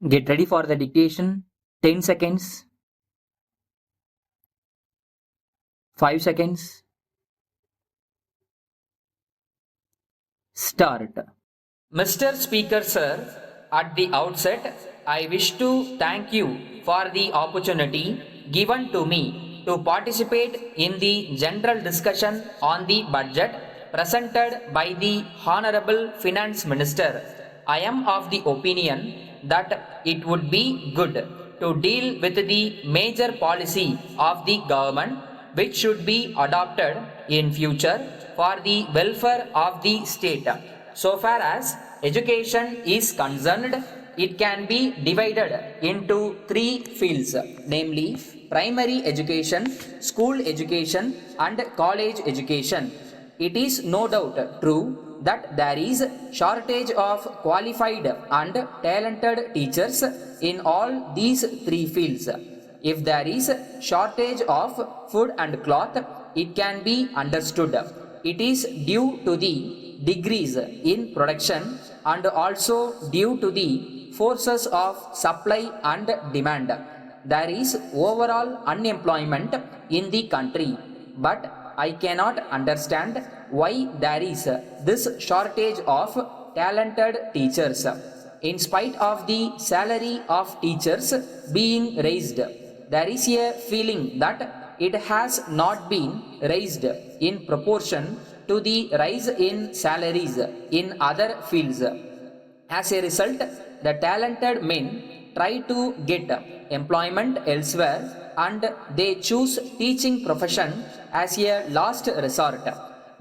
Get ready for the dictation. 10 seconds. 5 seconds. Start. Mr. Speaker, sir, at the outset, I wish to thank you for the opportunity given to me to participate in the general discussion on the budget presented by the Honorable Finance Minister. I am of the opinion that it would be good to deal with the major policy of the government which should be adopted in future for the welfare of the state. So far as education is concerned, it can be divided into three fields, namely primary education, school education and college education. It is no doubt true that there is shortage of qualified and talented teachers in all these three fields. If there is shortage of food and cloth, it can be understood. It is due to the decrease in production and also due to the forces of supply and demand. There is overall unemployment in the country, but I cannot understand why there is this shortage of talented teachers. In spite of the salary of teachers being raised, there is a feeling that it has not been raised in proportion to the rise in salaries in other fields. As a result, the talented men try to get employment elsewhere and they choose teaching profession as a last resort.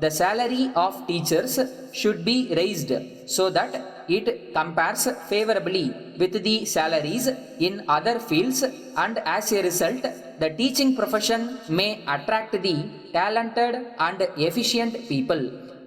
The salary of teachers should be raised so that it compares favorably with the salaries in other fields, and as a result, the teaching profession may attract the talented and efficient people.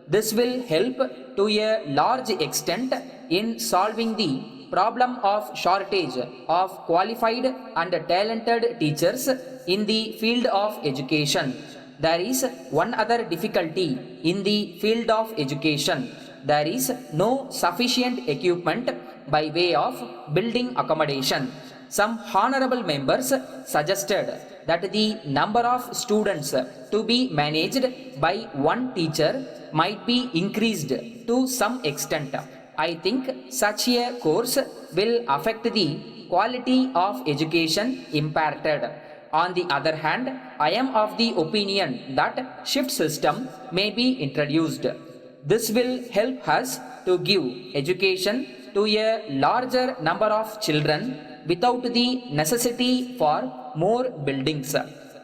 This will help to a large extent in solving the problem of shortage of qualified and talented teachers in the field of education. There is one other difficulty in the field of education. There is no sufficient equipment by way of building accommodation. Some honorable members suggested that the number of students to be managed by one teacher might be increased to some extent. I think such a course will affect the quality of education imparted. On the other hand, I am of the opinion that shift system may be introduced. This will help us to give education to a larger number of children without the necessity for more buildings.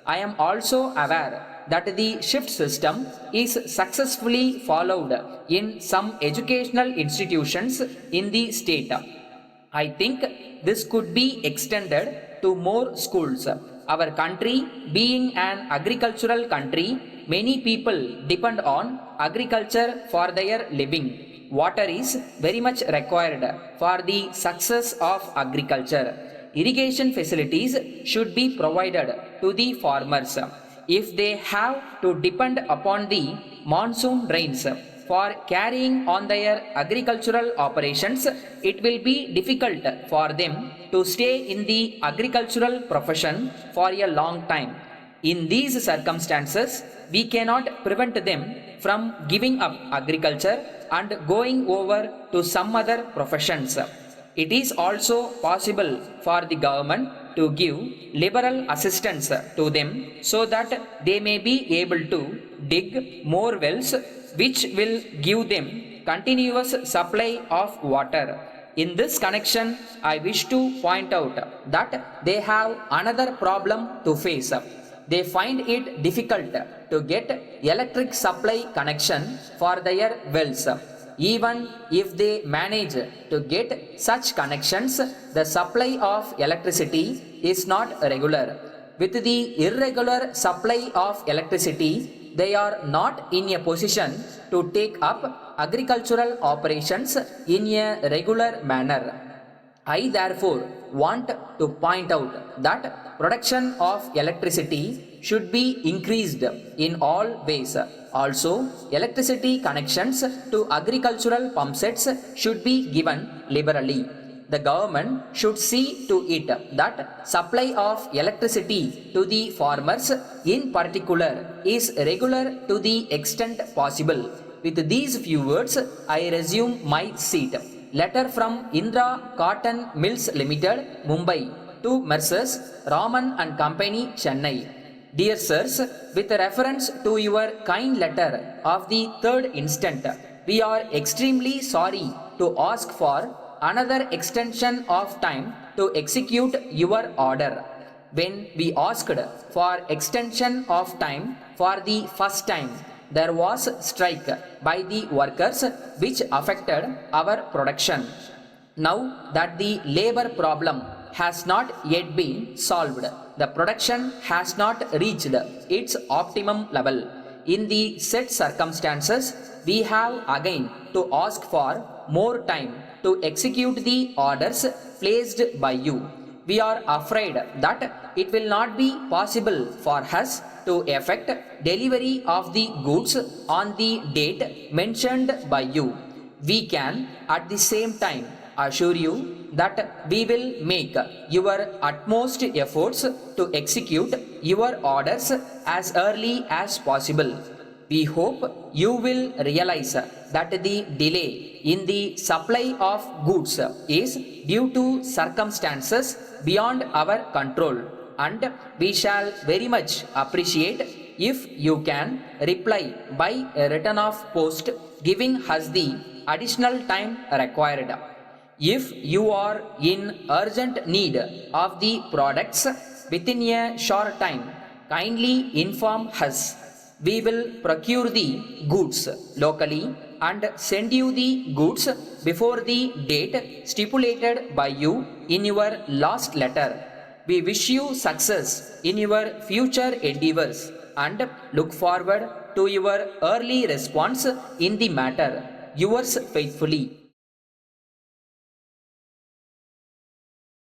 I am also aware that the shift system is successfully followed in some educational institutions in the state. I think this could be extended to more schools. Our country being an agricultural country, many people depend on agriculture for their living. Water is very much required for the success of agriculture. Irrigation facilities should be provided to the farmers. If they have to depend upon the monsoon rains for carrying on their agricultural operations, it will be difficult for them to stay in the agricultural profession for a long time. In these circumstances, we cannot prevent them from giving up agriculture and going over to some other professions. It is also possible for the government to give liberal assistance to them so that they may be able to dig more wells which will give them continuous supply of water. In this connection, I wish to point out that they have another problem to face. They find it difficult to get electric supply connection for their wells. Even if they manage to get such connections, the supply of electricity is not regular. With the irregular supply of electricity, they are not in a position to take up agricultural operations in a regular manner. I therefore want to point out that production of electricity should be increased in all ways. Also, electricity connections to agricultural pump sets should be given liberally. The government should see to it that supply of electricity to the farmers in particular is regular to the extent possible. With these few words, I resume my seat. Letter from Indra Cotton Mills Limited, Mumbai to Messrs. Raman and Company, Chennai. Dear sirs, with reference to your kind letter of the 3rd instant, we are extremely sorry to ask for another extension of time to execute your order. When we asked for extension of time for the first time, there was strike by the workers which affected our production. Now that the labor problem has not yet been solved, the production has not reached its optimum level. In the said circumstances, we have again to ask for more time to execute the orders placed by you. We are afraid that it will not be possible for us to effect delivery of the goods on the date mentioned by you. We can at the same time assure you that we will make your utmost efforts to execute your orders as early as possible. We hope you will realize that the delay in the supply of goods is due to circumstances beyond our control, and we shall very much appreciate if you can reply by a return of post giving us the additional time required. If you are in urgent need of the products within a short time, kindly inform us. We will procure the goods locally and send you the goods before the date stipulated by you in your last letter. We wish you success in your future endeavors and look forward to your early response in the matter. Yours faithfully.